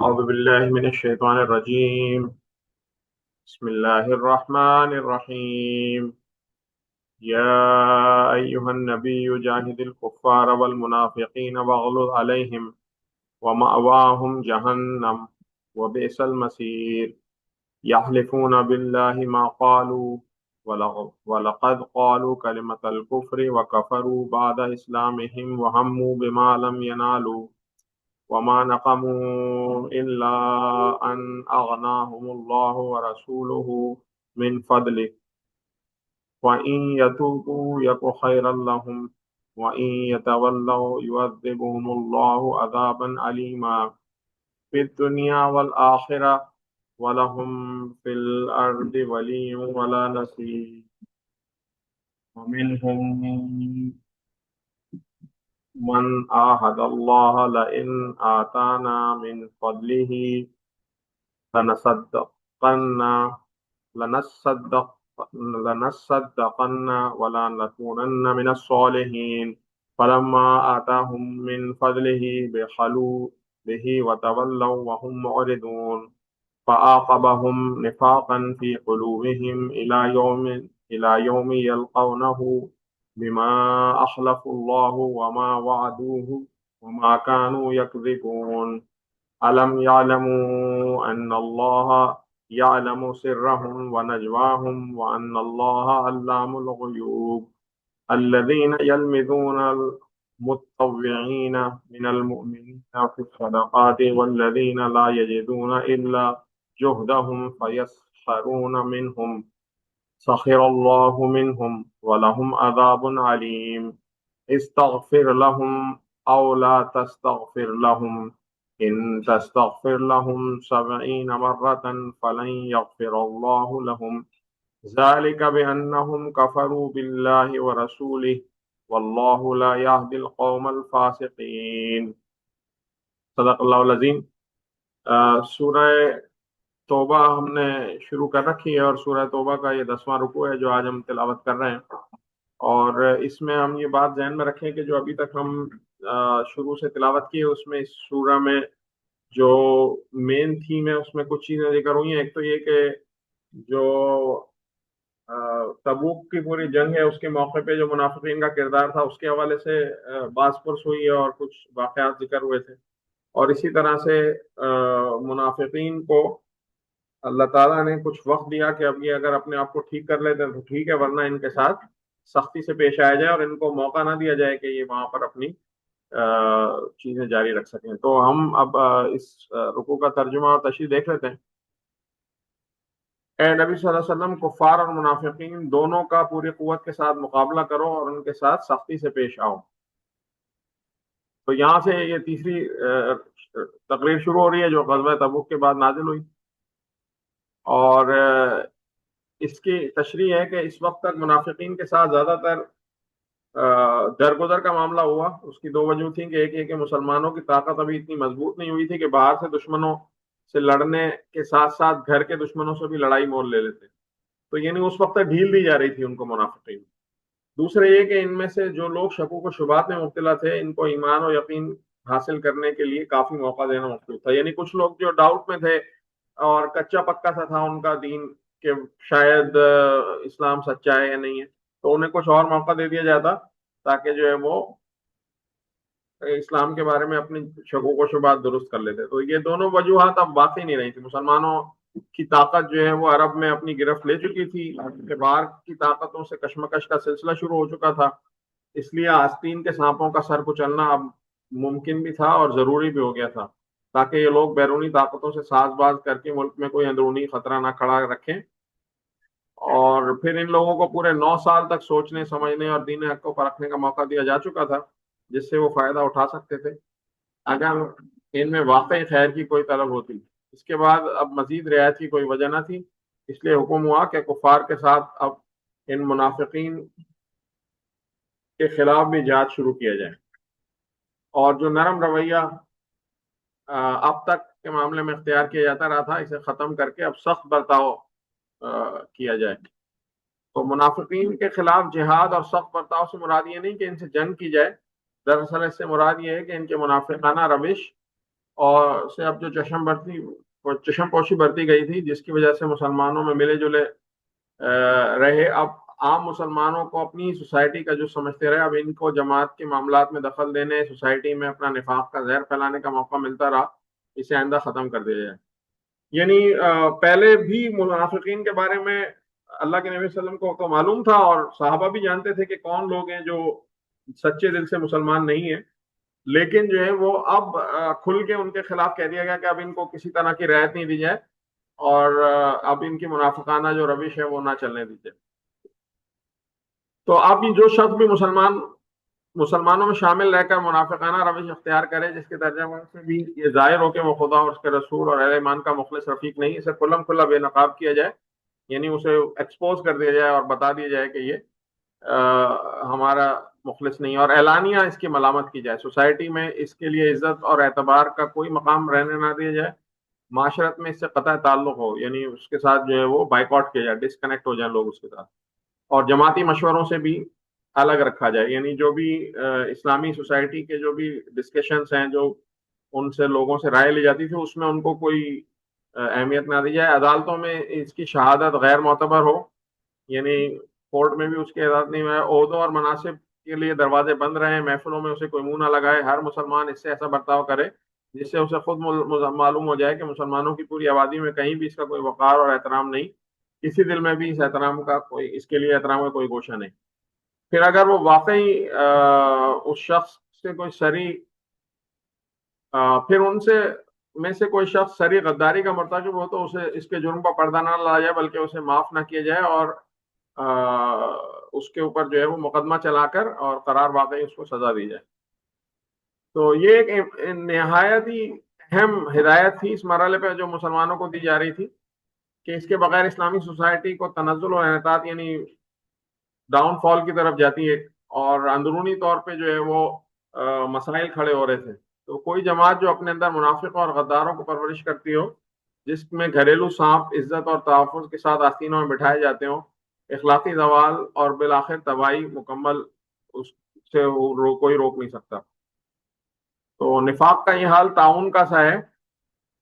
أعوذ بالله من الشيطان الرجيم. بسم الله الرحمن الرحيم. يا أيها النبي جاهد الكفار والمنافقين واغلظ عليهم ومأواهم جهنم وبئس المصير. يحلفون بالله ما قالوا ولقد قالوا كلمة الكفر وكفروا بعد إسلامهم وهموا بما لم ينالوا وما نقموا إلا أن أغناهم الله ورسوله من فضله وإن يتوبوا يك خيرا لهم وإن يتولوا يعذبهم الله عذابا أليما في الدنيا والآخرة ولهم في الأرض ولي ولا نصير. ومنهم من عاهد الله لئن آتانا من فضله لنصدقن لنصدق لنصدقن ولا نكونن من الصالحين فلما آتاهم من فضله بخلوا به وتولوا وهم معرضون فعاقبهم نفاقا في قلوبهم إلى يوم يلقونه بما أخلفوا الله وما وعدوه وما كانوا يكذبون. ألم يعلموا أن الله يعلم سرهم ونجواهم وأن الله علام الغيوب. الذين يلمزون المتطوعين من المؤمنين في الصدقات والذين لا يجدون إلا جهدهم فيسخرون منهم سخر الله منهم ولهم عذاب عليم. استغفر لهم أو لا تستغفر لهم إن تستغفر لهم 70 مرة فلن يغفر الله لهم ذلك بأنهم كفروا بالله ورسوله والله لا يهدي القوم الفاسقين. صدق اللہ العظیم. سورہ توبہ ہم نے شروع کر رکھی ہے اور سورہ توبہ کا یہ 10واں رکوع ہے جو آج ہم تلاوت کر رہے ہیں. اور اس میں ہم یہ بات ذہن میں رکھیں کہ جو ابھی تک ہم شروع سے تلاوت کی ہے اس میں اس سورہ میں جو مین تھیم ہے اس میں کچھ چیزیں ذکر ہوئی ہیں. ایک تو یہ کہ جو تبوک کی پوری جنگ ہے اس کے موقع پہ جو منافقین کا کردار تھا اس کے حوالے سے باز پرس ہوئی ہے اور کچھ واقعات ذکر ہوئے تھے. اور اسی طرح سے منافقین کو اللہ تعالیٰ نے کچھ وقت دیا کہ اب یہ اگر اپنے آپ کو ٹھیک کر لیتے ہیں تو ٹھیک ہے ورنہ ان کے ساتھ سختی سے پیش آیا جائے اور ان کو موقع نہ دیا جائے کہ یہ وہاں پر اپنی چیزیں جاری رکھ سکیں. تو ہم اب اس رکوع کا ترجمہ اور تشریح دیکھ لیتے ہیں. اے نبی صلی اللہ علیہ وسلم کفار اور منافقین دونوں کا پوری قوت کے ساتھ مقابلہ کرو اور ان کے ساتھ سختی سے پیش آؤ. تو یہاں سے یہ تیسری تقریر شروع ہو رہی ہے جو غزوہ تبوک کے بعد نازل ہوئی. اور اس کی تشریح ہے کہ اس وقت تک منافقین کے ساتھ زیادہ تر درگزر کا معاملہ ہوا. اس کی دو وجہ تھیں کہ ایک یہ کہ مسلمانوں کی طاقت ابھی اتنی مضبوط نہیں ہوئی تھی کہ باہر سے دشمنوں سے لڑنے کے ساتھ ساتھ گھر کے دشمنوں سے بھی لڑائی مول لے لیتے. تو یعنی اس وقت ڈھیل دی جا رہی تھی ان کو منافقین. دوسرے یہ کہ ان میں سے جو لوگ شکوک و شبہات میں مبتلا تھے ان کو ایمان و یقین حاصل کرنے کے لیے کافی موقع دینا مطلوب تھا. یعنی کچھ لوگ جو ڈاؤٹ میں تھے اور کچا پکا سا تھا ان کا دین کہ شاید اسلام سچا ہے یا نہیں ہے تو انہیں کچھ اور موقع دے دیا جاتا تاکہ جو ہے وہ اسلام کے بارے میں اپنی شکوک و شبہات درست کر لیتے. تو یہ دونوں وجوہات اب باقی نہیں رہی تھی. مسلمانوں کی طاقت جو ہے وہ عرب میں اپنی گرفت لے چکی تھی کہ باہر کی طاقتوں سے کشمکش کا سلسلہ شروع ہو چکا تھا. اس لیے آستین کے سانپوں کا سر کچلنا اب ممکن بھی تھا اور ضروری بھی ہو گیا تھا تاکہ یہ لوگ بیرونی طاقتوں سے ساز باز کر کے ملک میں کوئی اندرونی خطرہ نہ کھڑا رکھیں. اور پھر ان لوگوں کو پورے 9 سال تک سوچنے سمجھنے اور دین حق کو پرکھنے کا موقع دیا جا چکا تھا جس سے وہ فائدہ اٹھا سکتے تھے اگر ان میں واقعی خیر کی کوئی طلب ہوتی. اس کے بعد اب مزید رعایت کی کوئی وجہ نہ تھی اس لیے حکم ہوا کہ کفار کے ساتھ اب ان منافقین کے خلاف بھی جہاد شروع کیا جائے اور جو نرم رویہ اب تک کے معاملے میں اختیار کیا جاتا رہا تھا اسے ختم کر کے اب سخت برتاؤ کیا جائے. تو منافقین کے خلاف جہاد اور سخت برتاؤ سے مراد یہ نہیں کہ ان سے جنگ کی جائے. دراصل اس سے مراد یہ ہے کہ ان کے منافقانہ روش اور سے اب جو چشم پوشی برتی گئی تھی، جس کی وجہ سے مسلمانوں میں ملے جلے رہے، اب عام مسلمانوں کو اپنی سوسائٹی کا جو سمجھتے رہے، اب ان کو جماعت کے معاملات میں دخل دینے، سوسائٹی میں اپنا نفاق کا زہر پھیلانے کا موقع ملتا رہا، اسے آئندہ ختم کر دیا جائے۔ یعنی پہلے بھی منافقین کے بارے میں اللہ کے نبی صلی اللہ علیہ وسلم کو تو معلوم تھا، اور صحابہ بھی جانتے تھے کہ کون لوگ ہیں جو سچے دل سے مسلمان نہیں ہیں، لیکن جو ہے وہ اب کھل کے ان کے خلاف کہہ دیا گیا کہ اب ان کو کسی طرح کی رعایت نہیں دی جائے، اور اب ان کی منافقانہ جو روش ہے وہ نہ چلنے دی جائے۔ تو اب جو شخص بھی مسلمانوں میں شامل رہ کر منافقانہ روش اختیار کرے، جس کے ترجمہ سے بھی یہ ظاہر ہو کہ وہ خدا اور اس کے رسول اور اہل ایمان کا مخلص رفیق نہیں، اسے کھلم کھلا بے نقاب کیا جائے، یعنی اسے ایکسپوز کر دیا جائے اور بتا دیا جائے کہ یہ ہمارا مخلص نہیں، اور اعلانیہ اس کی ملامت کی جائے، سوسائٹی میں اس کے لیے عزت اور اعتبار کا کوئی مقام رہنے نہ دیا جائے، معاشرت میں اس سے قطع تعلق ہو، یعنی اس کے ساتھ جو ہے وہ بائیکاٹ کیا جائے، ڈسکنیکٹ ہو جائیں لوگ اس کے ساتھ، اور جماعتی مشوروں سے بھی الگ رکھا جائے، یعنی جو بھی اسلامی سوسائٹی کے جو بھی ڈسکشنز ہیں، جو ان سے لوگوں سے رائے لی جاتی تھی، اس میں ان کو کوئی اہمیت نہ دی جائے، عدالتوں میں اس کی شہادت غیر معتبر ہو، یعنی کورٹ میں بھی اس کی عدالت نہیں ہے، عہدوں اور مناصب کے لیے دروازے بند رہیں، محفلوں میں اسے کوئی منہ نہ لگائے، ہر مسلمان اس سے ایسا برتاؤ کرے جس سے اسے خود معلوم ہو جائے کہ مسلمانوں کی پوری آبادی میں کہیں بھی اس کا کوئی وقار اور احترام نہیں، کسی دل میں بھی اس کے لیے احترام کا کوئی گوشہ نہیں۔ پھر اگر وہ واقعی اس شخص سے کوئی پھر ان سے میں سے کوئی شخص سری غداری کا مرتکب ہو تو اسے اس کے جرم پر پردہ نہ لایا جائے، بلکہ اسے معاف نہ کیا جائے، اور اس کے اوپر جو ہے وہ مقدمہ چلا کر اور قرار واقعی اس کو سزا دی جائے۔ تو یہ ایک نہایت ہی اہم ہدایت تھی اس مرحلے پہ جو مسلمانوں کو دی جا رہی تھی، کہ اس کے بغیر اسلامی سوسائٹی کو تنزل اور انحطاط یعنی ڈاؤن فال کی طرف جاتی ہے، اور اندرونی طور پہ جو ہے وہ مسائل کھڑے ہو رہے تھے۔ تو کوئی جماعت جو اپنے اندر منافق اور غداروں کو پرورش کرتی ہو، جس میں گھریلو سانپ عزت اور تحفظ کے ساتھ آستینوں میں بٹھائے جاتے ہوں، اخلاقی زوال اور بالآخر تباہی مکمل، اس سے کوئی روک نہیں سکتا۔ تو نفاق کا یہ حال تعاون کا سا ہے،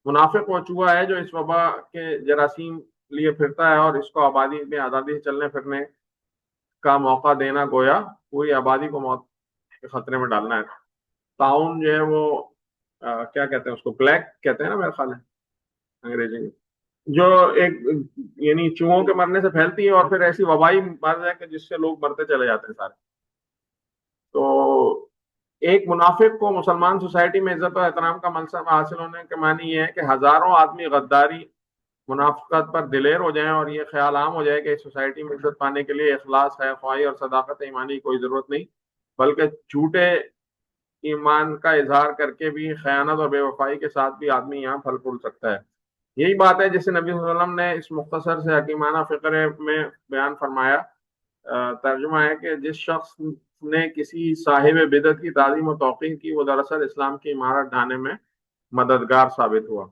منافق وہ چوہا ہے جو اس وبا کے جراثیم لیے پھرتا ہے، اور اس کو آبادی میں آزادی سے چلنے پھرنے کا موقع دینا گویا پوری آبادی کو موت کے خطرے میں ڈالنا ہے۔ تعاون جو ہے وہ کیا کہتے ہیں اس کو، بلیک کہتے ہیں نا میرا خیال ہے انگریزی میں، جو ایک یعنی چوہوں کے مرنے سے پھیلتی ہے، اور پھر ایسی وبائی مرض ہے کہ جس سے لوگ مرتے چلے جاتے ہیں سارے۔ تو ایک منافق کو مسلمان سوسائٹی میں عزت و احترام کا منصب حاصل ہونے کے معنی یہ ہے کہ ہزاروں آدمی غداری منافقت پر دلیر ہو جائیں، اور یہ خیال عام ہو جائے کہ اس سوسائٹی میں عزت پانے کے لیے اخلاص، خیر خواہی اور صداقت ایمانی کی کوئی ضرورت نہیں، بلکہ جھوٹے ایمان کا اظہار کر کے بھی، خیانت اور بے وفائی کے ساتھ بھی آدمی یہاں پھل پھول سکتا ہے۔ یہی بات ہے جسے نبی صلی اللہ علیہ وسلم نے اس مختصر سے حکیمانہ فقرے میں بیان فرمایا۔ ترجمہ ہے کہ جس شخص نے کسی صاحب بدعت کی تعظیم و توقیر کی، وہ دراصل اسلام کی عمارت ڈھانے میں مددگار ثابت ہوا۔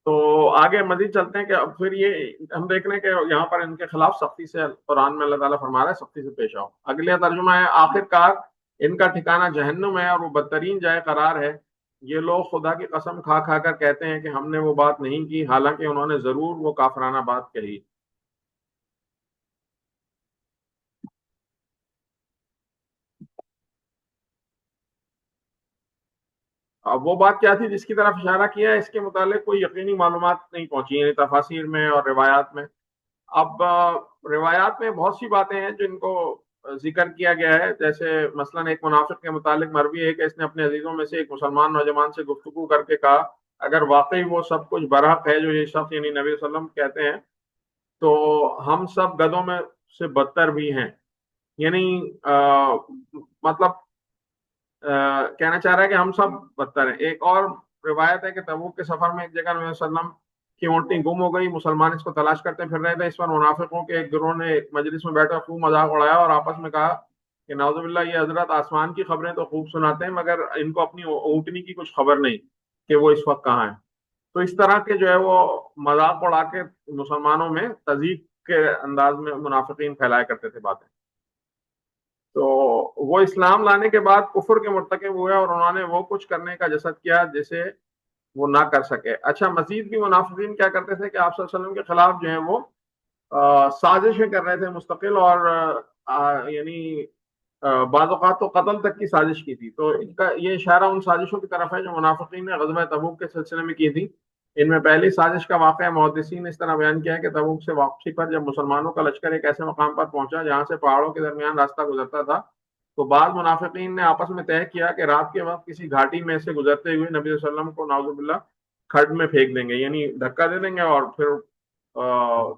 تو آگے مزید چلتے ہیں کہ اب پھر یہ ہم دیکھ رہے ہیں کہ یہاں پر ان کے خلاف سختی سے قرآن میں اللہ تعالیٰ فرما رہا ہے سختی سے پیش آؤ۔ اگلا ترجمہ ہے آخر کار ان کا ٹھکانہ جہنم ہے، اور وہ بدترین جائے قرار ہے۔ یہ لوگ خدا کی قسم کھا کھا کر کہتے ہیں کہ ہم نے وہ بات نہیں کی، حالانکہ انہوں نے ضرور وہ کافرانہ بات کہی۔ اب وہ بات کیا تھی جس کی طرف اشارہ کیا ہے، اس کے متعلق کوئی یقینی معلومات نہیں پہنچی، یعنی تفاسیر میں اور روایات میں۔ اب روایات میں بہت سی باتیں ہیں جن کو ذکر کیا گیا ہے، جیسے مثلا ایک منافق کے متعلق مروی ہے کہ اس نے اپنے عزیزوں میں سے ایک مسلمان نوجوان سے گفتگو کر کے کہا، اگر واقعی وہ سب کچھ برحق ہے جو یہ شخص یعنی نبی صلی اللہ علیہ وسلم کہتے ہیں، تو ہم سب گدھوں میں سے بدتر بھی ہیں، یعنی مطلب کہنا چاہ رہا ہے کہ ہم سب بدتر ہیں۔ ایک اور روایت ہے کہ تبوک کے سفر میں ایک جگہ نبی صلی اللہ علیہ وسلم کی اونٹنی گم ہو گئی، مسلمان اس کو تلاش کرتے پھر رہے تھے، اس پر منافقوں کے ایک گروہ نے ایک مجلس میں بیٹھا خوب مذاق اڑایا اور آپس میں کہا کہ نعوذ باللہ، یہ حضرت آسمان کی خبریں تو خوب سناتے ہیں، مگر ان کو اپنی اونٹنی کی کچھ خبر نہیں کہ وہ اس وقت کہاں ہے۔ تو اس طرح کے جو ہے وہ مذاق اڑا کے مسلمانوں میں تذیق کے انداز میں منافقین پھیلایا کرتے تھے باتیں۔ تو وہ اسلام لانے کے بعد کفر کے مرتکب ہوئے اور انہوں نے وہ کچھ کرنے کا جسد کیا جسے وہ نہ کر سکے. اچھا، مزید بھی منافقین کیا کرتے تھے کہ آپ صلی اللہ علیہ وسلم کے خلاف جو ہیں وہ سازشیں کر رہے تھے مستقل، اور یعنی بعض اوقات تو قتل تک کی سازش کی تھی. تو ان کا یہ اشارہ ان سازشوں کی طرف ہے جو منافقین نے غزوہ تبوک کے سلسلے میں کی تھی. ان میں پہلی سازش کا واقعہ محدثین نے اس طرح بیان کیا ہے کہ تبوک سے واپسی پر جب مسلمانوں کا لشکر ایک ایسے مقام پر پہنچا جہاں سے پہاڑوں کے درمیان راستہ گزرتا تھا، تو بعض منافقین نے آپس میں طے کیا کہ رات کے وقت کسی گھاٹی میں سے گزرتے ہوئے نبی صلی اللہ علیہ وسلم کو نعوذ باللہ کھڈ میں پھینک دیں گے، یعنی دھکا دے دیں گے، اور پھر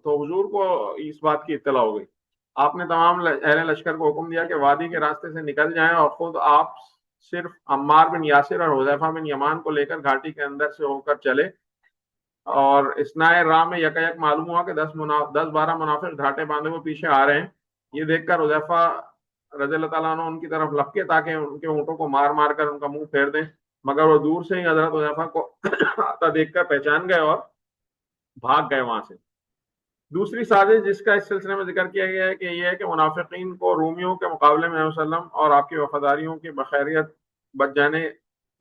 تو حضور کو اس بات کی اطلاع ہو گئی. آپ نے تمام اہل لشکر کو حکم دیا کہ وادی کے راستے سے نکل جائیں، اور خود آپ صرف عمار بن یاسر اور حذیفہ بن یمان کو لے کر گھاٹی کے اندر سے ہو کر چلے. اور اثناء راہ میں یک معلوم ہوا کہ 10-12 منافق گھاٹے باندھے ہوئے پیچھے آ رہے ہیں. یہ دیکھ کر حذیفہ رضی اللہ تعالیٰ عنہ ان کی طرف لپکے تاکہ ان کے اونٹوں کو مار مار کر ان کا منہ پھیر دیں، مگر وہ دور سے ہی حضرت حذیفہ کو آتا دیکھ کر پہچان گئے اور بھاگ گئے وہاں سے. دوسری سازش جس کا اس سلسلے میں ذکر کیا گیا ہے کہ یہ ہے کہ منافقین کو رومیوں کے مقابلے میں وسلم اور آپ کی وفاداریوں کی بخیریت بچ جانے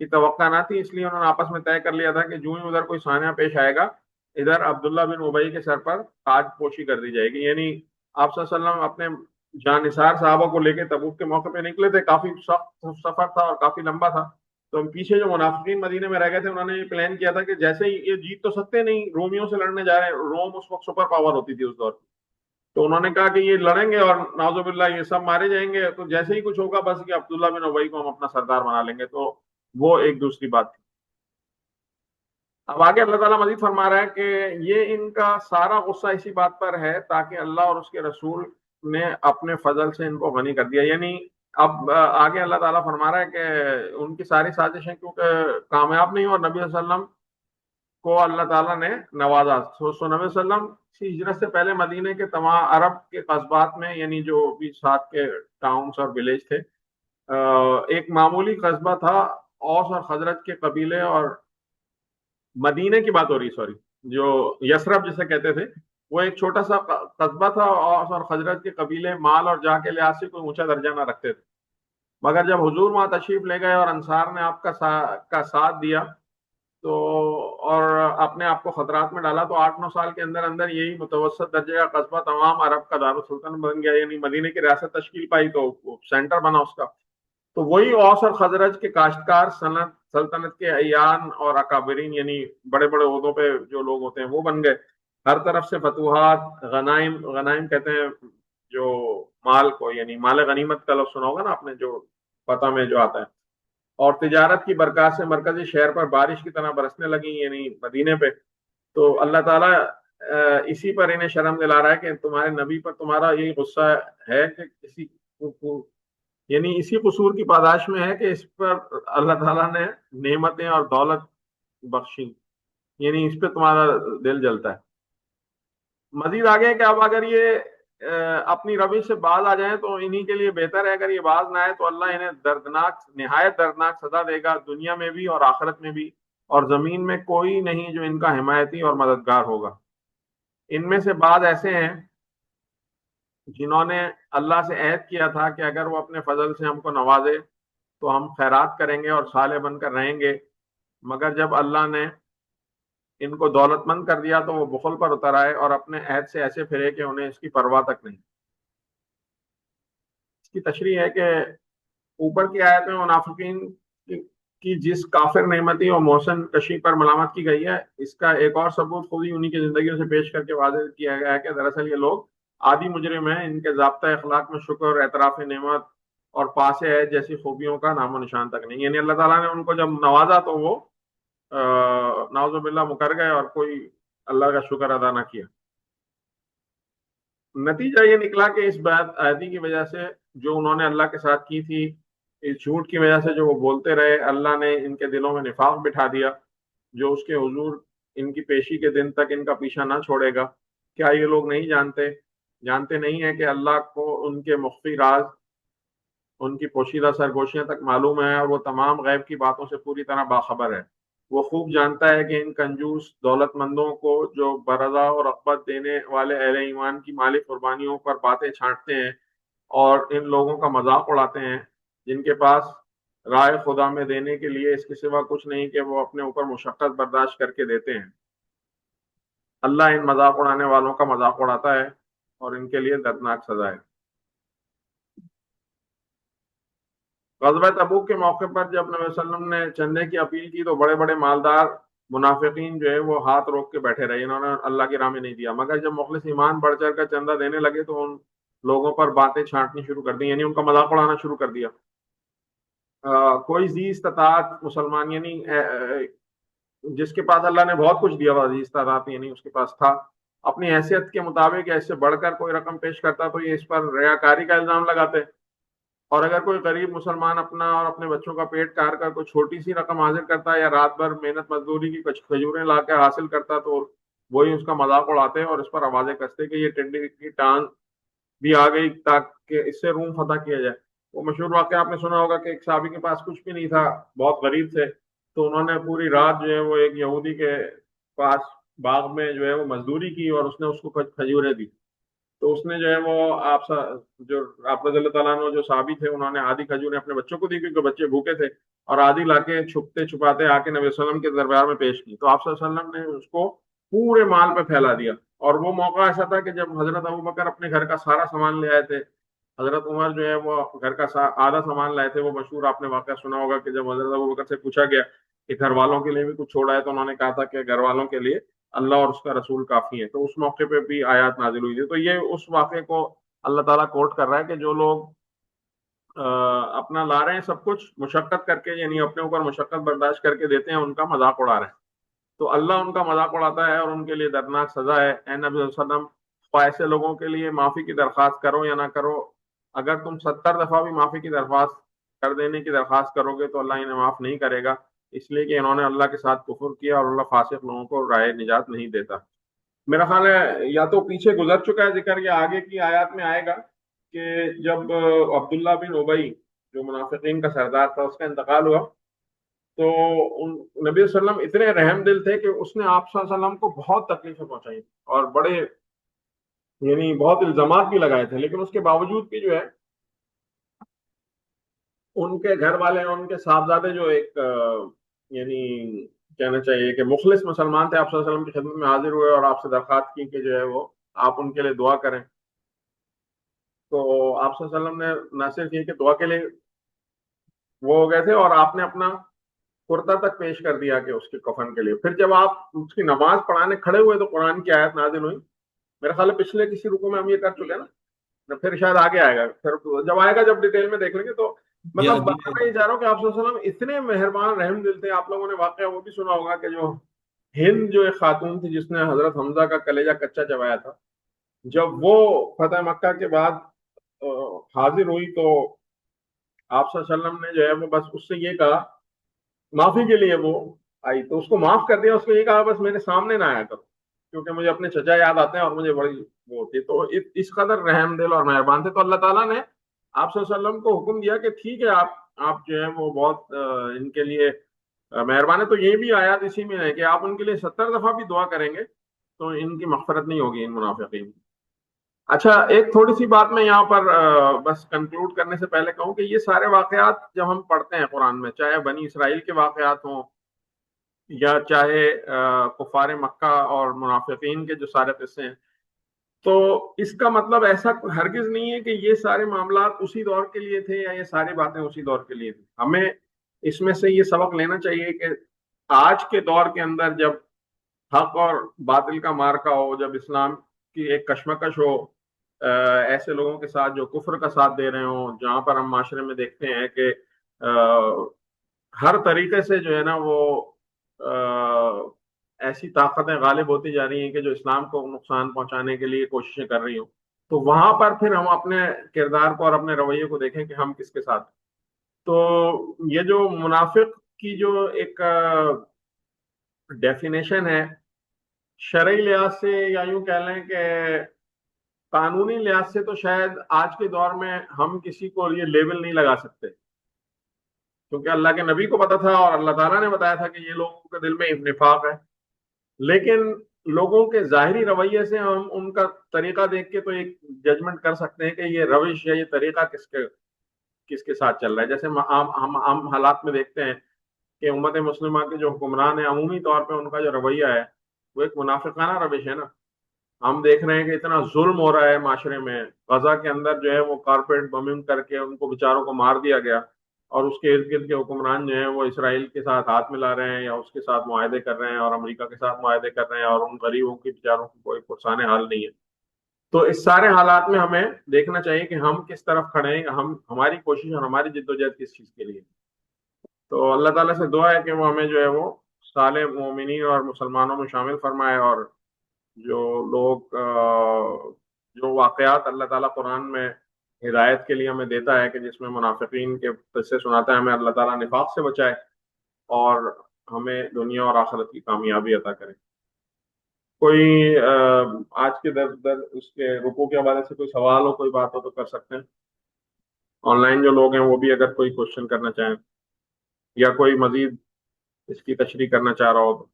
کی توقع نہ تھی، اس لیے انہوں نے آپس میں طے کر لیا تھا کہ جو ہی ادھر کوئی سانحہ پیش آئے گا، ادھر عبداللہ بن ابئی کے سر پر تاج پوشی کر دی جائے گی. یعنی آپ صلی اللہ علیہ وسلم اپنے جانثار صحابہ کو لے کے تبوک کے موقع پہ نکلے تھے. کافی سخت سفر تھا اور کافی لمبا تھا. تو پیچھے جو منافقین مدینے میں رہ گئے تھے انہوں نے یہ پلان کیا تھا کہ جیسے ہی یہ جیت تو سکتے نہیں، رومیوں سے لڑنے جا رہے ہیں، روم اس وقت سپر پاور ہوتی تھی اس دور کی. تو انہوں نے کہا کہ یہ لڑیں گے اور نعوذ باللہ یہ سب مارے جائیں گے، تو جیسے ہی کچھ ہوگا بس کہ عبداللہ بن ابئی کو ہم اپنا سردار بنا لیں گے. تو وہ ایک دوسری بات تھی. اب آگے اللہ تعالیٰ مزید فرما رہا ہے کہ یہ ان کا سارا غصہ اسی بات پر ہے تاکہ اللہ اور اس کے رسول نے اپنے فضل سے ان کو غنی کر دیا. یعنی اب آگے اللہ تعالیٰ فرما رہا ہے کہ ان کی ساری سازشیں کیونکہ کامیاب نہیں، اور نبی صلی اللہ علیہ وسلم کو اللہ تعالیٰ نے نوازا. سو نبی صلی اللہ علیہ وسلم کی ہجرت سے پہلے مدینے کے تمام عرب کے قصبات میں، یعنی جو بھی ساتھ کے ٹاؤنز اور ولیج تھے، ایک معمولی قصبہ تھا اوس اور خزرج کے قبیلے، اور مدینے کی بات ہو رہی، سوری، جو یسرب جسے کہتے تھے، وہ ایک چھوٹا سا قصبہ تھا. اوس اور خزرج کے قبیلے مال اور جا کے لحاظ سے کوئی اونچا درجہ نہ رکھتے تھے، مگر جب حضور وہاں تشریف لے گئے اور انصار نے آپ کا ساتھ دیا تو اور اپنے آپ کو خطرات میں ڈالا، تو 8-9 سال کے اندر اندر یہی متوسط درجے کا قصبہ تمام عرب کا دارالسلطنت بن گیا. یعنی مدینے کی ریاست تشکیل پائی تو سینٹر بنا اس کا. تو وہی اوس اور خزرج کے کاشتکار سلطنت کے ایان اور اکابرین، یعنی بڑے بڑے عہدوں پہ جو لوگ ہوتے ہیں وہ بن گئے. ہر طرف سے فتوحات، غنائم کہتے ہیں جو مال کو، یعنی مال غنیمت کا لفظ سنا ہوگا نا آپ نے، جو پتہ میں جو آتا ہے، اور تجارت کی برکات سے مرکزی شہر پر بارش کی طرح برسنے لگی، یعنی مدینے پہ. تو اللہ تعالیٰ اسی پر انہیں شرم دلا رہا ہے کہ تمہارے نبی پر تمہارا یہی غصہ ہے کہ یعنی اسی قصور کی پاداش میں ہے کہ اس پر اللہ تعالیٰ نے نعمتیں اور دولت بخشی، یعنی اس پہ تمہارا دل جلتا ہے. مزید آگے کہ اب اگر یہ اپنی روش سے باز آ جائیں تو انہی کے لیے بہتر ہے. اگر یہ باز نہ آئے تو اللہ انہیں نہایت دردناک سزا دے گا، دنیا میں بھی اور آخرت میں بھی، اور زمین میں کوئی نہیں جو ان کا حمایتی اور مددگار ہوگا. ان میں سے بعض ایسے ہیں جنہوں نے اللہ سے عہد کیا تھا کہ اگر وہ اپنے فضل سے ہم کو نوازے تو ہم خیرات کریں گے اور صالح بن کر رہیں گے، مگر جب اللہ نے ان کو دولت مند کر دیا تو وہ بخل پر اتر آئے اور اپنے عہد سے ایسے پھرے کہ انہیں اس کی پرواہ تک نہیں. اس کی تشریح ہے کہ اوپر کی آیت میں منافقین کی جس کافر نعمتی اور محسن کشی پر ملامت کی گئی ہے، اس کا ایک اور ثبوت خود ہی انہی کی زندگیوں سے پیش کر کے واضح کیا گیا ہے کہ دراصل یہ لوگ عادی مجرم ہیں. ان کے ضابطۂ اخلاق میں شکر، اعتراف نعمت اور پاس عہد جیسی خوبیوں کا نام و نشان تک نہیں. یعنی اللہ تعالیٰ نے ان کو جب نوازا تو وہ نعوذ باللہ مکر گئے اور کوئی اللہ کا شکر ادا نہ کیا. نتیجہ یہ نکلا کہ اس بات عہدی کی وجہ سے جو انہوں نے اللہ کے ساتھ کی تھی، اس جھوٹ کی وجہ سے جو وہ بولتے رہے، اللہ نے ان کے دلوں میں نفاق بٹھا دیا جو اس کے حضور ان کی پیشی کے دن تک ان کا پیچھا نہ چھوڑے گا. کیا یہ لوگ نہیں جانتے نہیں ہیں کہ اللہ کو ان کے مخفی راز، ان کی پوشیدہ سرگوشیاں تک معلوم ہے، اور وہ تمام غیب کی باتوں سے پوری طرح باخبر ہے. وہ خوب جانتا ہے کہ ان کنجوس دولت مندوں کو جو برضا اور رغبت دینے والے اہل ایمان کی مالی قربانیوں پر باتیں چھانٹتے ہیں، اور ان لوگوں کا مذاق اڑاتے ہیں جن کے پاس رائے خدا میں دینے کے لیے اس کے سوا کچھ نہیں کہ وہ اپنے اوپر مشقت برداشت کر کے دیتے ہیں۔ اللہ ان مذاق اڑانے والوں کا مذاق اڑاتا ہے اور ان کے لیے دردناک سزا ہے۔ غزوہ تبوک کے موقع پر جب نبی صلی اللہ علیہ وسلم نے چندے کی اپیل کی تو بڑے بڑے مالدار منافقین جو ہے وہ ہاتھ روک کے بیٹھے رہے، انہوں نے اللہ کی راہ میں نہیں دیا، مگر جب مخلص ایمان بڑھ چڑھ کر چندہ دینے لگے تو ان لوگوں پر باتیں چھانٹنی شروع کر دی، یعنی ان کا مذاق اڑانا شروع کر دیا۔ کوئی ذی استطاعت مسلمان، یعنی جس کے پاس اللہ نے بہت کچھ دیا ہوا، ذی استطاعت یعنی اس کے پاس تھا، اپنی حیثیت کے مطابق ایسے بڑھ کر کوئی رقم پیش کرتا تو یہ اس پر ریاکاری کا الزام لگاتے، اور اگر کوئی غریب مسلمان اپنا اور اپنے بچوں کا پیٹ کار کر کوئی چھوٹی سی رقم حاصل کرتا یا رات بھر محنت مزدوری کی کچھ کھجوریں لا کے حاصل کرتا تو وہی اس کا مذاق اڑاتے اور اس پر آوازیں کستے کہ یہ ٹنڈی کی ٹانگ بھی آ گئی تاکہ اس سے روم فتح کیا جائے۔ وہ مشہور واقعہ آپ نے سنا ہوگا کہ ایک صحابی کے پاس کچھ بھی نہیں تھا، بہت غریب تھے، تو انہوں نے پوری رات جو ہے وہ ایک یہودی کے پاس باغ میں جو ہے وہ مزدوری کی اور اس نے اس کو کھجوریں دی، تو اس نے جو ہے وہ جو آپ رضی اللہ تعالیٰ عنہ جو صحابی تھے انہوں نے آدھی کھجوریں اپنے بچوں کو دی کیونکہ بچے بھوکے تھے، اور آدھی لا کے چھپتے چھپاتے آ کے نبی صلی اللہ علیہ وسلم کے دربار میں پیش کی، تو آپ صلی اللہ علیہ وسلم نے اس کو پورے مال پہ پھیلا دیا۔ اور وہ موقع ایسا تھا کہ جب حضرت ابوبکر اپنے گھر کا سارا سامان لے آئے تھے، حضرت عمر جو ہے وہ گھر کا آدھا سامان لائے تھے، وہ مشہور آپ نے واقعہ سنا ہوگا کہ جب حضرت ابوبکر سے پوچھا گیا کہ گھر والوں کے لیے بھی کچھ چھوڑا ہے تو انہوں نے کہا تھا کہ گھر والوں کے لیے اللہ اور اس کا رسول کافی ہے، تو اس موقع پہ بھی آیات نازل ہوئی تھی۔ تو یہ اس واقعے کو اللہ تعالیٰ کوٹ کر رہا ہے کہ جو لوگ اپنا لا رہے ہیں سب کچھ مشقت کر کے، یعنی اپنے اوپر مشقت برداشت کر کے دیتے ہیں، ان کا مذاق اڑا رہے ہیں، تو اللہ ان کا مذاق اڑاتا ہے اور ان کے لیے دردناک سزا ہے۔ اے نبی صلی اللہ علیہ وسلم، ایسے لوگوں کے لیے معافی کی درخواست کرو یا نہ کرو، اگر تم 70 دفعہ بھی معافی کی درخواست کر دینے کی درخواست کرو گے تو اللہ انہیں معاف نہیں کرے گا، اس لیے کہ انہوں نے اللہ کے ساتھ کفر کیا اور اللہ فاسق لوگوں کو راہ نجات نہیں دیتا۔ میرا خیال ہے یا تو پیچھے گزر چکا ہے ذکر یا آگے کی آیات میں آئے گا کہ جب عبداللہ بن ابی جو منافقین کا سردار تھا اس کا انتقال ہوا تو نبی صلی اللہ علیہ وسلم اتنے رحم دل تھے کہ اس نے آپ صلی اللہ علیہ وسلم کو بہت تکلیفیں پہنچائی اور بڑے یعنی بہت الزامات بھی لگائے تھے، لیکن اس کے باوجود بھی جو ہے ان کے گھر والے ان کے صاحبزادے جو ایک یعنی کہنا چاہیے کہ مخلص مسلمان تھے، آپ صلی اللہ علیہ وسلم کی خدمت میں حاضر ہوئے اور آپ سے درخواست کی کہ جو ہے وہ آپ ان کے لیے دعا کریں، تو آپ صلی اللہ علیہ وسلم نے نہ صرف یہ کہ دعا کے لیے وہ ہو گئے تھے اور آپ نے اپنا کرتا تک پیش کر دیا کہ اس کے کفن کے لیے۔ پھر جب آپ اس کی نماز پڑھانے کھڑے ہوئے تو قرآن کی آیت نازل ہوئی، میرا خیال ہے پچھلے کسی رکوع میں ہم یہ کر چکے ہیں نا، پھر شاید آگے آئے گا، پھر جب آئے گا جب ڈیٹیل میں دیکھ لیں گے، تو مطلب بتانا یہ چاہ رہا ہوں کہ آپ صلی اللہ علیہ وسلم اتنے مہربان رحم دل تھے۔ آپ لوگوں نے واقعہ وہ بھی سنا ہوگا کہ جو ہند جو ایک خاتون تھی جس نے حضرت حمزہ کا کلیجہ کچا چبایا تھا، جب وہ فتح مکہ کے بعد حاضر ہوئی تو آپ صلی اللہ علیہ وسلم نے جو ہے وہ بس اس سے یہ کہا، معافی کے لیے وہ آئی تو اس کو معاف کر دیا، اس کو یہ کہا بس میرے سامنے نہ آیا کرو کیونکہ مجھے اپنے چچا یاد آتے ہیں اور مجھے بڑی وہ ہوتی ہے، تو اس قدر رحم دل اور مہربان تھے۔ تو اللہ تعالیٰ نے آپ صلی اللہ علیہ وسلم کو حکم دیا کہ ٹھیک ہے آپ جو ہے وہ بہت ان کے لیے مہربان ہے، تو یہ بھی آیات اسی میں ہے کہ آپ ان کے لیے 70 دفعہ بھی دعا کریں گے تو ان کی مغفرت نہیں ہوگی ان منافقین کی۔ اچھا، ایک تھوڑی سی بات میں یہاں پر بس کنکلوڈ کرنے سے پہلے کہوں کہ یہ سارے واقعات جب ہم پڑھتے ہیں قرآن میں، چاہے بنی اسرائیل کے واقعات ہوں یا چاہے کفار مکہ اور منافقین کے جو سارے قصے ہیں، تو اس کا مطلب ایسا ہرگز نہیں ہے کہ یہ سارے معاملات اسی دور کے لیے تھے یا یہ ساری باتیں اسی دور کے لیے تھیں۔ ہمیں اس میں سے یہ سبق لینا چاہیے کہ آج کے دور کے اندر جب حق اور باطل کا مارکا ہو، جب اسلام کی ایک کشمکش ہو، ایسے لوگوں کے ساتھ جو کفر کا ساتھ دے رہے ہوں، جہاں پر ہم معاشرے میں دیکھتے ہیں کہ ہر طریقے سے جو ہے نا وہ ایسی طاقتیں غالب ہوتی جا رہی ہیں کہ جو اسلام کو نقصان پہنچانے کے لیے کوششیں کر رہی ہوں، تو وہاں پر پھر ہم اپنے کردار کو اور اپنے رویے کو دیکھیں کہ ہم کس کے ساتھ۔ تو یہ جو منافق کی جو ایک ڈیفینیشن ہے شرعی لحاظ سے یا یوں کہہ لیں کہ قانونی لحاظ سے، تو شاید آج کے دور میں ہم کسی کو یہ لیبل نہیں لگا سکتے کیونکہ اللہ کے نبی کو پتا تھا اور اللہ تعالیٰ نے بتایا تھا کہ یہ لوگوں کے دل میں نفاق ہے، لیکن لوگوں کے ظاہری رویے سے ہم ان کا طریقہ دیکھ کے تو ایک ججمنٹ کر سکتے ہیں کہ یہ روش یا یہ طریقہ کس کے ساتھ چل رہا ہے. جیسے ہم عام حالات میں دیکھتے ہیں کہ امت مسلمہ کے جو حکمران ہیں عمومی طور پہ ان کا جو رویہ ہے وہ ایک منافقانہ روش ہے نا. ہم دیکھ رہے ہیں کہ اتنا ظلم ہو رہا ہے معاشرے میں. غزہ کے اندر جو ہے وہ کارپیٹ بمنگ کر کے ان کو بیچاروں کو مار دیا گیا، اور اس کے ارد گرد کے حکمران جو ہیں وہ اسرائیل کے ساتھ ہاتھ ملا رہے ہیں یا اس کے ساتھ معاہدے کر رہے ہیں اور امریکہ کے ساتھ معاہدے کر رہے ہیں، اور ان غریبوں کی بیچاروں کی کوئی پرسان حال نہیں ہے. تو اس سارے حالات میں ہمیں دیکھنا چاہیے کہ ہم کس طرف کھڑے ہیں، ہماری کوشش اور ہماری جدوجہد کس چیز کے لیے. تو اللہ تعالیٰ سے دعا ہے کہ وہ ہمیں جو ہے وہ صالح مومنین اور مسلمانوں میں شامل فرمائے، اور جو لوگ جو واقعات اللہ تعالیٰ قرآن میں ہدایت کے لیے ہمیں دیتا ہے کہ جس میں منافقین کے قصے سناتا ہے، ہمیں اللہ تعالیٰ نفاق سے بچائے اور ہمیں دنیا اور آخرت کی کامیابی عطا کرے. کوئی آج کے در اس کے رکوع کے حوالے سے کوئی سوال ہو، کوئی بات ہو تو کر سکتے ہیں. آن لائن جو لوگ ہیں وہ بھی اگر کوئی کوشچن کرنا چاہیں یا کوئی مزید اس کی تشریح کرنا چاہ رہا ہو تو.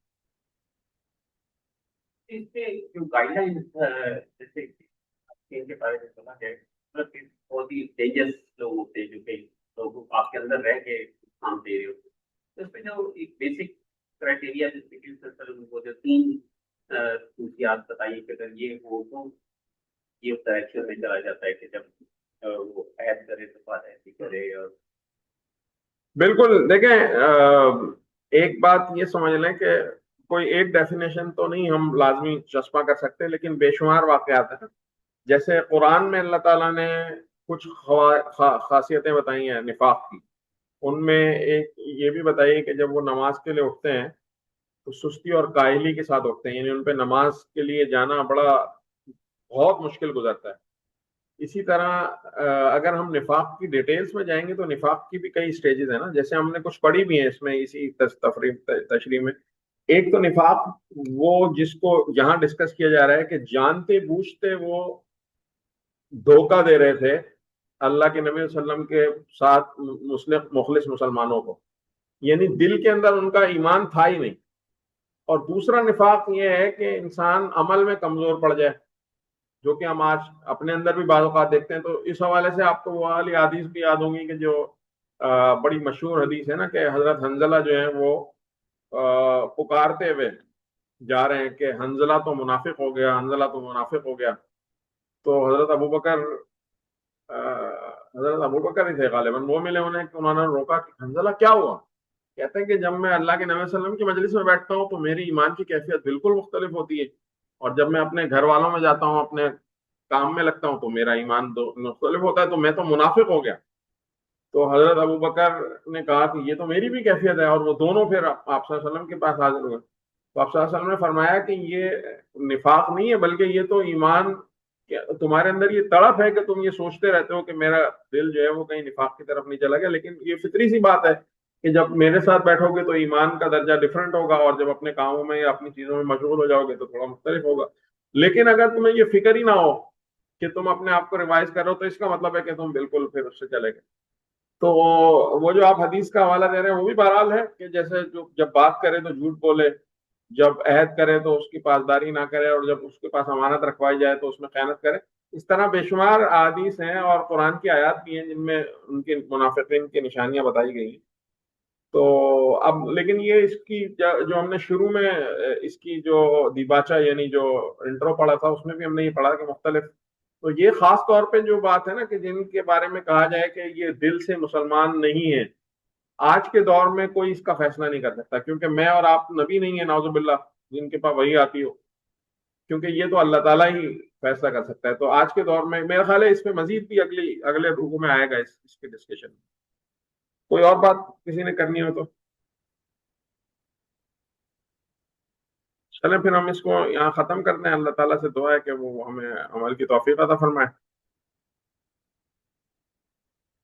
اس پہ جو گائیڈ لائن جیسے ان کے بارے میں سنا ہے، مطلب کہ بہت ہی ڈینجرس لوگ ہوتے ہیں جو کہ لوگ آپ کے اندر رہ کے کام دے رہے ہوتے ہیں. اس پہ جو ایک بیسک کرائٹیریا جس پہ وہ جو تین خصوصیات بتائیے کہ اگر یہ ہو تو یہ اس ڈائریکشن میں چلا جاتا ہے کہ جب وہ عہد کرے تو بات ایسی کرے. اور بالکل دیکھیں، ایک بات یہ سمجھ لیں کہ کوئی ایک ڈیفینیشن تو نہیں ہم لازمی چسپاں کر سکتے، لیکن بے شمار واقعات ہیں. جیسے قرآن میں اللہ تعالیٰ نے کچھ خاصیتیں بتائی ہیں نفاق کی. ان میں ایک یہ بھی بتائی کہ جب وہ نماز کے لیے اٹھتے ہیں تو سستی اور کاہلی کے ساتھ اٹھتے ہیں، یعنی ان پہ نماز کے لیے جانا بہت مشکل گزرتا ہے. اسی طرح اگر ہم نفاق کی ڈیٹیلز میں جائیں گے تو نفاق کی بھی کئی سٹیجز ہیں نا، جیسے ہم نے کچھ پڑھی بھی ہیں اس میں اسی تشریح میں. ایک تو نفاق وہ جس کو یہاں ڈسکس کیا جا رہا ہے کہ جانتے بوجھتے وہ دھوکہ دے رہے تھے اللہ کے نبی صلی اللہ علیہ وسلم کے ساتھ مخلص مسلمانوں کو، یعنی دل کے اندر ان کا ایمان تھا ہی نہیں. اور دوسرا نفاق یہ ہے کہ انسان عمل میں کمزور پڑ جائے، جو کہ ہم آج اپنے اندر بھی بعض اوقات دیکھتے ہیں. تو اس حوالے سے آپ کو وہ والی حدیث بھی یاد ہوں گی کہ جو بڑی مشہور حدیث ہے نا کہ حضرت حنزلہ جو ہیں وہ پکارتے ہوئے جا رہے ہیں کہ حنزلہ تو منافق ہو گیا، حنزلہ تو منافق ہو گیا. تو حضرت ابو بکر ہی تھے غالباً، وہ ملے انہیں کہ انہوں نے روکا کہ حنزلہ کیا ہوا. کہتے ہیں کہ جب میں اللہ کے نبی صلی اللہ علیہ وسلم کی مجلس میں بیٹھتا ہوں تو میری ایمان کی کیفیت بالکل مختلف ہوتی ہے، اور جب میں اپنے گھر والوں میں جاتا ہوں، اپنے کام میں لگتا ہوں تو میرا ایمان مختلف ہوتا ہے، تو میں تو منافق ہو گیا. تو حضرت ابو بکر نے کہا کہ یہ تو میری بھی کیفیت ہے، اور وہ دونوں پھر آپ صلی اللہ علیہ وسلم کے پاس حاضر ہوئے. تو آپ صلی اللہ علیہ وسلم نے فرمایا کہ یہ نفاق نہیں ہے، بلکہ یہ تو ایمان، تمہارے اندر یہ تڑپ ہے کہ تم یہ سوچتے رہتے ہو کہ میرا دل جو ہے وہ کہیں نفاق کی طرف نہیں چلا گیا. لیکن یہ فطری سی بات ہے کہ جب میرے ساتھ بیٹھو گے تو ایمان کا درجہ ڈفرنٹ ہوگا، اور جب اپنے کاموں میں یا اپنی چیزوں میں مشغول ہو جاؤ گے تو تھوڑا مختلف ہوگا. لیکن اگر تمہیں یہ فکر ہی نہ ہو کہ تم اپنے آپ کو ریوائز کر رہے ہو تو اس کا مطلب ہے کہ تم بالکل پھر اس سے چلے گئے. تو وہ جو آپ حدیث کا حوالہ دے رہے ہیں وہ بھی بہرحال ہے کہ جیسے جو جب بات کرے تو جھوٹ بولے، جب عہد کرے تو اس کی پاسداری نہ کرے، اور جب اس کے پاس امانت رکھوائی جائے تو اس میں خیانت کرے. اس طرح بے شمار احادیث ہیں اور قرآن کی آیات بھی ہیں جن میں ان کے منافقین کی نشانیاں بتائی گئی ہیں. تو اب لیکن یہ اس کی جو ہم نے شروع میں اس کی جو دیباچہ یعنی جو انٹرو پڑھا تھا اس میں بھی ہم نے یہ پڑھا کہ مختلف. تو یہ خاص طور پہ جو بات ہے نا کہ جن کے بارے میں کہا جائے کہ یہ دل سے مسلمان نہیں ہے، آج کے دور میں کوئی اس کا فیصلہ نہیں کر سکتا، کیونکہ میں اور آپ نبی نہیں ہیں نعوذ باللہ جن کے پاس وہی آتی ہو، کیونکہ یہ تو اللہ تعالیٰ ہی فیصلہ کر سکتا ہے. تو آج کے دور میں میرا خیال ہے اس میں مزید بھی اگلے رکوع میں آئے گا اس کے ڈسکشن میں. کوئی اور بات کسی نے کرنی ہو تو چلیں پھر ہم اس کو یہاں ختم کرتے ہیں. اللہ تعالیٰ سے دعا ہے کہ وہ ہمیں عمل کی توفیق عطا فرمائے.